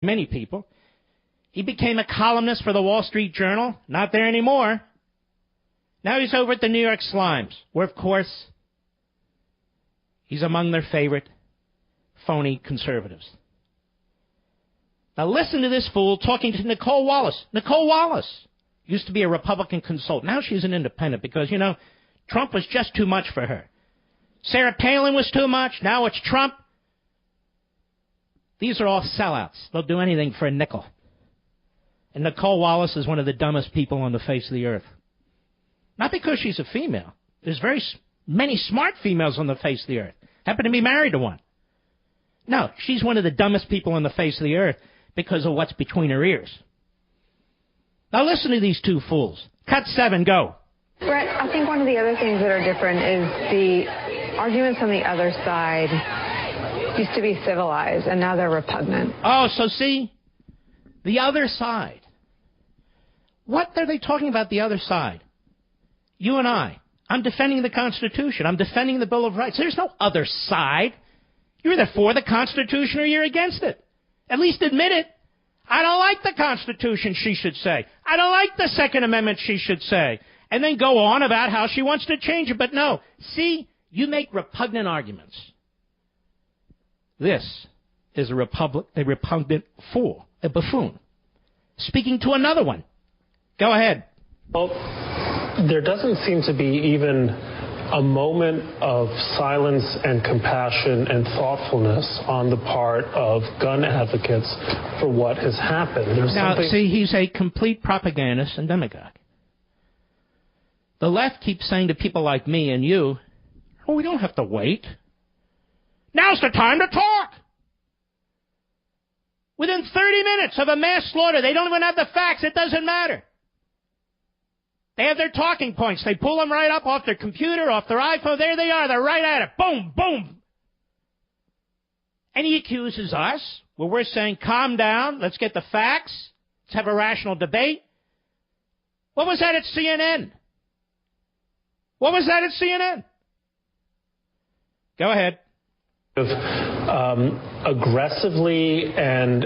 many people. He became a columnist for the Wall Street Journal. Not there anymore. Now he's over at the New York Slimes, where, of course, he's among their favorite phony conservatives. Now listen to this fool talking to Nicole Wallace. Nicole Wallace used to be a Republican consultant. Now she's an independent because, Trump was just too much for her. Sarah Palin was too much. Now it's Trump. These are all sellouts. They'll do anything for a nickel. And Nicole Wallace is one of the dumbest people on the face of the earth. Not because she's a female. There's very many smart females on the face of the earth. Happen to be married to one. No, she's one of the dumbest people on the face of the earth because of what's between her ears. Now listen to these two fools. Cut 7, go. Brett, I think one of the other things that are different is the arguments on the other side used to be civilized, and now they're repugnant. Oh, so see? The other side. What are they talking about, the other side? You and I. I'm defending the Constitution. I'm defending the Bill of Rights. There's no other side. You're either for the Constitution or you're against it. At least admit it. I don't like the Constitution, she should say. I don't like the Second Amendment, she should say. And then go on about how she wants to change it. But no. See, you make repugnant arguments. This is a repugnant fool, a buffoon, speaking to another one. Go ahead. Well, there doesn't seem to be even a moment of silence and compassion and thoughtfulness on the part of gun advocates for what has happened. See, he's a complete propagandist and demagogue. The left keeps saying to people like me and you, oh, we don't have to wait. Now's the time to talk. Within 30 minutes of a mass slaughter, they don't even have the facts. It doesn't matter. They have their talking points. They pull them right up off their computer, off their iPhone. There they are. They're right at it. Boom, boom. And he accuses us, where we're saying, calm down. Let's get the facts. Let's have a rational debate. What was that at CNN? What was that at CNN? Go ahead. Aggressively and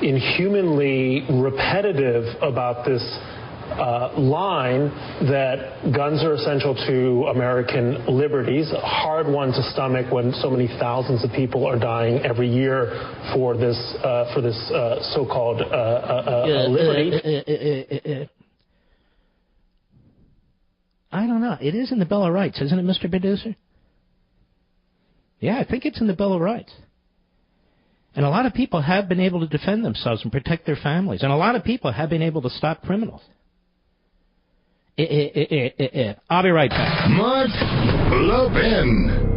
inhumanly repetitive about this line that guns are essential to American liberties, a hard one to stomach when so many thousands of people are dying every year for this so-called liberty. I don't know. It is in the Bill of Rights, isn't it, Mr. Producer? Yeah, I think it's in the Bill of Rights. And a lot of people have been able to defend themselves and protect their families. And a lot of people have been able to stop criminals. I'll be right back. Mark Levin.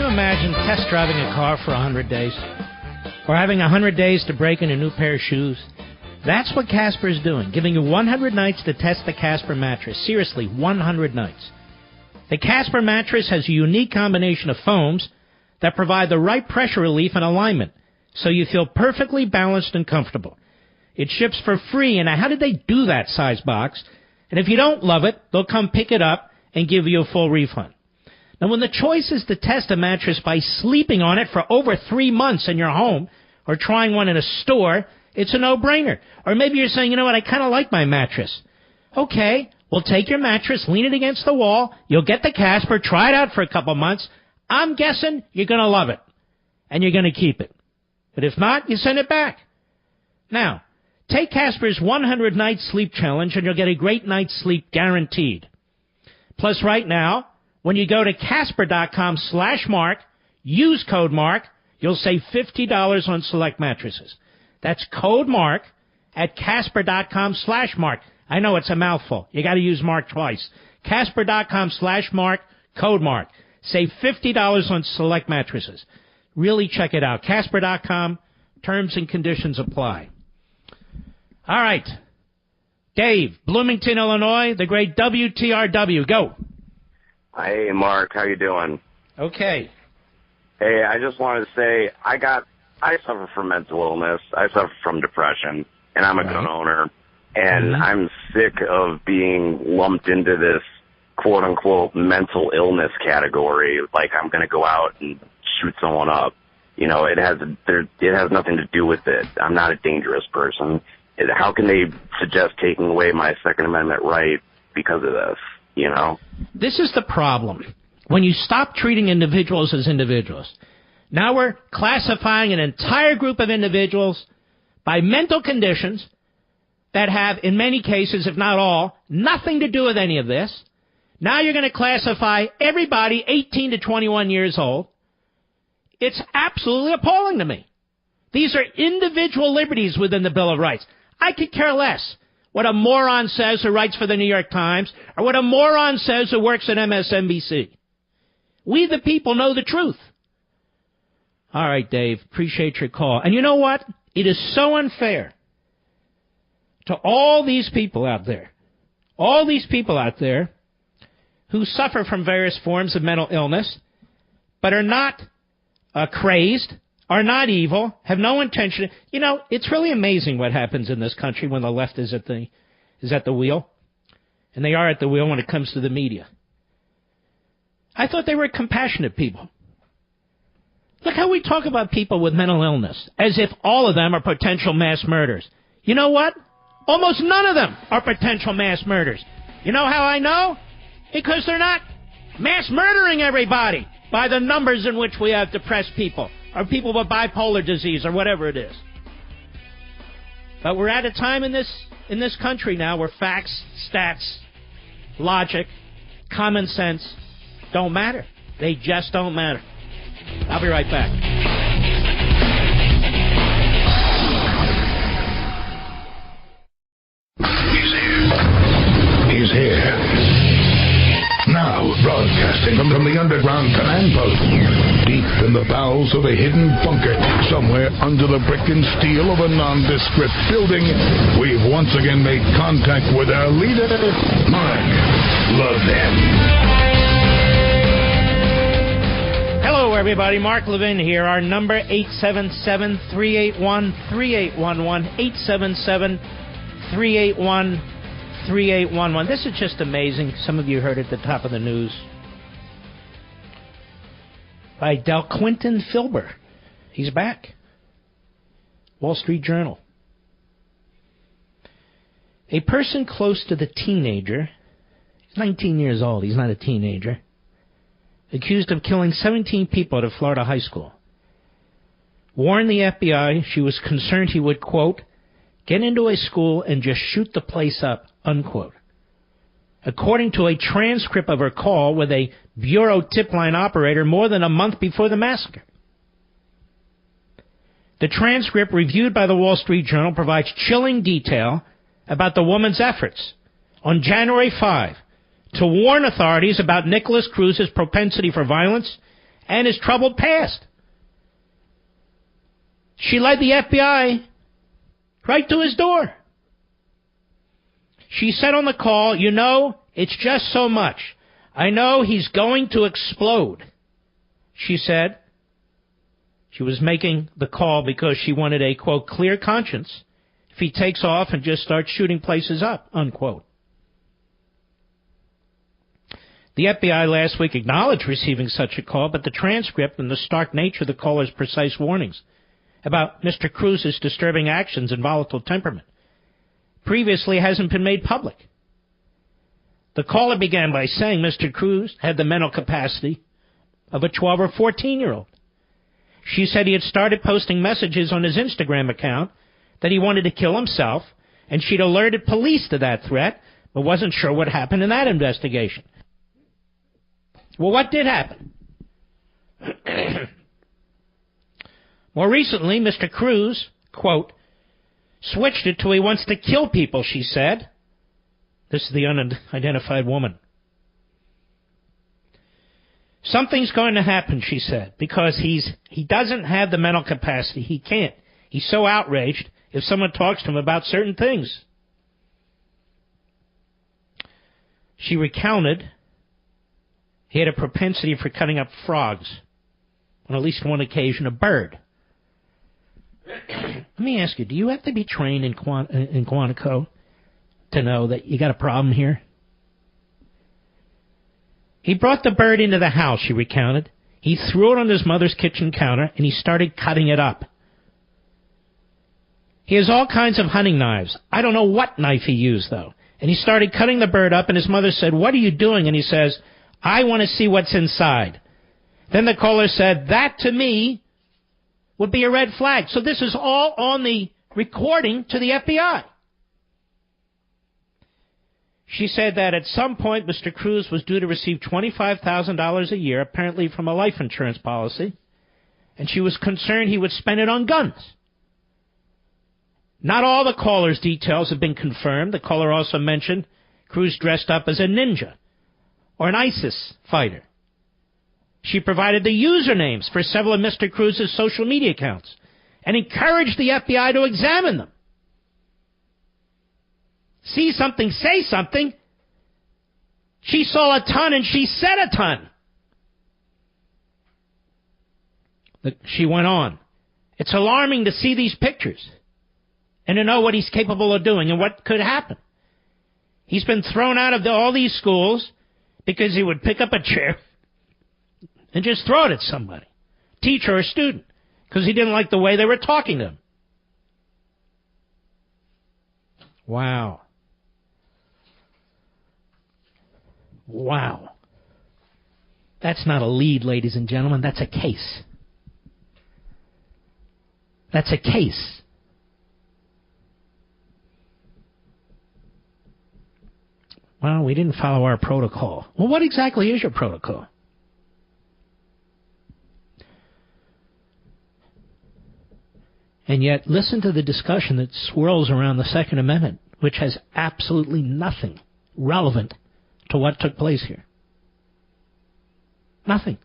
Imagine test driving a car for 100 days, or having 100 days to break in a new pair of shoes. That's what Casper's doing, giving you 100 nights to test the Casper mattress. Seriously, 100 nights. The Casper mattress has a unique combination of foams that provide the right pressure relief and alignment, so you feel perfectly balanced and comfortable. It ships for free, and how did they do that size box? And if you don't love it, they'll come pick it up and give you a full refund. Now, when the choice is to test a mattress by sleeping on it for over 3 months in your home or trying one in a store, it's a no-brainer. Or maybe you're saying, you know what, I kind of like my mattress. Okay, well, take your mattress, lean it against the wall, you'll get the Casper, try it out for a couple months. I'm guessing you're going to love it, and you're going to keep it. But if not, you send it back. Now, take Casper's 100-night sleep challenge, and you'll get a great night's sleep guaranteed. Plus, right now, when you go to Casper.com/Mark, use code Mark, you'll save $50 on select mattresses. That's code Mark at Casper.com/Mark. I know it's a mouthful. You got to use Mark twice. Casper.com/Mark, code Mark. Save $50 on select mattresses. Really check it out. Casper.com, terms and conditions apply. All right. Dave, Bloomington, Illinois, the great WTRW. Go. Hey, Mark, how you doing? Okay. Hey, I just wanted to say I suffer from mental illness. I suffer from depression, and I'm a gun owner. And I'm sick of being lumped into this quote-unquote mental illness category, like I'm going to go out and shoot someone up. You know, it has nothing to do with it. I'm not a dangerous person. How can they suggest taking away my Second Amendment right because of this, you know? This is the problem. When you stop treating individuals as individuals, now we're classifying an entire group of individuals by mental conditions that have, in many cases, if not all, nothing to do with any of this. Now you're going to classify everybody 18 to 21 years old. It's absolutely appalling to me. These are individual liberties within the Bill of Rights. I could care less what a moron says who writes for the New York Times or what a moron says who works at MSNBC. We the people know the truth. All right, Dave, appreciate your call. And you know what? It is so unfair to all these people out there who suffer from various forms of mental illness, but are not crazed, are not evil, have no intention. You know, it's really amazing what happens in this country when the left is at the wheel, and they are at the wheel when it comes to the media. I thought they were compassionate people. Look how we talk about people with mental illness, as if all of them are potential mass murderers. You know what? Almost none of them are potential mass murderers. You know how I know? Because they're not mass murdering everybody by the numbers in which we have depressed people, or people with bipolar disease, or whatever it is. But we're at a time in this country now where facts, stats, logic, common sense don't matter. They just don't matter. I'll be right back. He's here. Now, broadcasting from the underground command post, deep in the bowels of a hidden bunker, somewhere under the brick and steel of a nondescript building, we've once again made contact with our leader, Mark Levin. Hello, everybody. Mark Levin here. Our number, 877-381-3811, 877-381-3811. This is just amazing. Some of you heard at the top of the news. By Delquinton Filber. He's back. Wall Street Journal. A person close to the teenager, he's 19 years old, he's not a teenager, accused of killing 17 people at a Florida high school, warned the FBI she was concerned he would, quote, get into a school and just shoot the place up, unquote. According to a transcript of her call with a bureau tip line operator more than a month before the massacre. The transcript reviewed by the Wall Street Journal provides chilling detail about the woman's efforts on January 5 to warn authorities about Nicholas Cruz's propensity for violence and his troubled past. She led the FBI right to his door. She said on the call, you know, it's just so much. I know he's going to explode, she said. She was making the call because she wanted a, quote, clear conscience if he takes off and just starts shooting places up, unquote. The FBI last week acknowledged receiving such a call, but the transcript and the stark nature of the caller's precise warnings about Mr. Cruz's disturbing actions and volatile temperament previously hasn't been made public. The caller began by saying Mr. Cruz had the mental capacity of a 12 or 14-year-old. She said he had started posting messages on his Instagram account that he wanted to kill himself, and she'd alerted police to that threat, but wasn't sure what happened in that investigation. Well, what did happen? More recently, Mr. Cruz, quote, switched it to he wants to kill people, she said. This is the unidentified woman. Something's going to happen, she said, because he doesn't have the mental capacity. He can't. He's so outraged if someone talks to him about certain things. She recounted he had a propensity for cutting up frogs. On at least one occasion, a bird. Let me ask you, do you have to be trained in Quantico to know that you got a problem here? He brought the bird into the house, she recounted. He threw it on his mother's kitchen counter, and he started cutting it up. He has all kinds of hunting knives. I don't know what knife he used, though. And he started cutting the bird up, and his mother said, "What are you doing?" And he says, "I want to see what's inside." Then the caller said, "That, to me, would be a red flag." So this is all on the recording to the FBI. She said that at some point, Mr. Cruz was due to receive $25,000 a year, apparently from a life insurance policy, and she was concerned he would spend it on guns. Not all the caller's details have been confirmed. The caller also mentioned Cruz dressed up as a ninja or an ISIS fighter. She provided the usernames for several of Mr. Cruz's social media accounts and encouraged the FBI to examine them. See something, say something. She saw a ton and she said a ton. She went on. It's alarming to see these pictures and to know what he's capable of doing and what could happen. He's been thrown out of all these schools because he would pick up a chair and just throw it at somebody, teacher or student, because he didn't like the way they were talking to him. Wow. Wow. That's not a lead, ladies and gentlemen. That's a case. That's a case. Well, we didn't follow our protocol. Well, what exactly is your protocol? And yet, listen to the discussion that swirls around the Second Amendment, which has absolutely nothing relevant to what took place here. Nothing.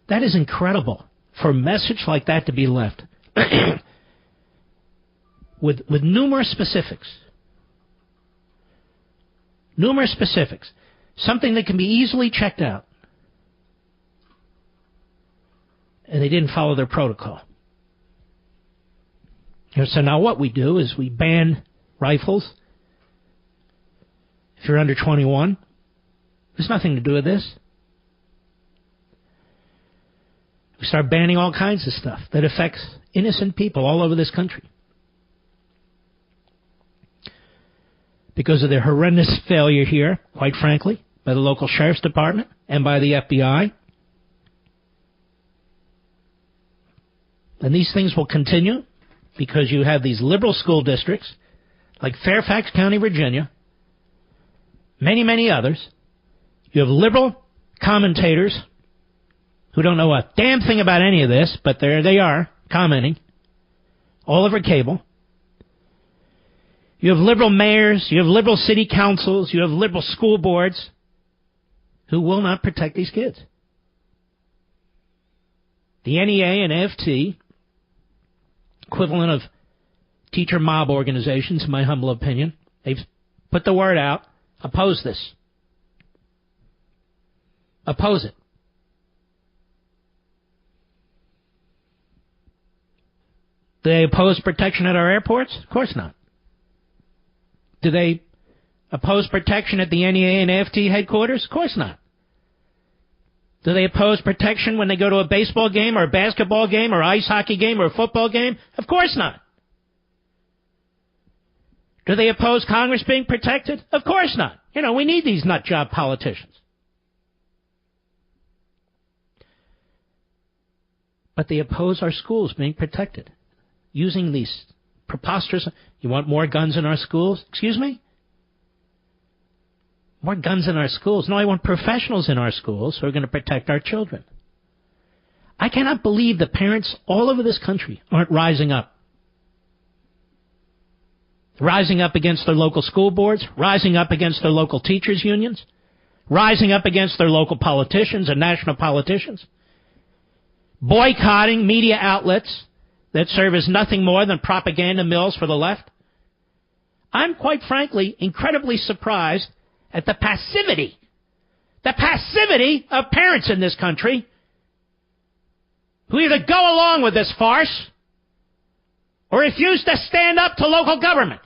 That is incredible for a message like that to be left with numerous specifics. Numerous specifics. Something that can be easily checked out. And they didn't follow their protocol. So now what we do is we ban rifles. If you're under 21, there's nothing to do with this. We start banning all kinds of stuff that affects innocent people all over this country. Because of their horrendous failure here, quite frankly, by the local sheriff's department and by the FBI. And these things will continue because you have these liberal school districts like Fairfax County, Virginia, many, many others. You have liberal commentators who don't know a damn thing about any of this, but there they are, commenting, all over cable. You have liberal mayors, you have liberal city councils, you have liberal school boards who will not protect these kids. The NEA and AFT, equivalent of teacher mob organizations, in my humble opinion, they've put the word out, oppose this. Oppose it. Do they oppose protection at our airports? Of course not. Do they oppose protection at the NEA and AFT headquarters? Of course not. Do they oppose protection when they go to a baseball game or a basketball game or ice hockey game or a football game? Of course not. Do they oppose Congress being protected? Of course not. We need these nut job politicians. But they oppose our schools being protected. Using these preposterous... You want more guns in our schools? Excuse me? More guns in our schools? No, I want professionals in our schools who are going to protect our children. I cannot believe that parents all over this country aren't rising up. Rising up against their local school boards, rising up against their local teachers' unions, rising up against their local politicians and national politicians, boycotting media outlets that serve as nothing more than propaganda mills for the left. I'm, quite frankly, incredibly surprised at the passivity of parents in this country who either go along with this farce or refuse to stand up to local government.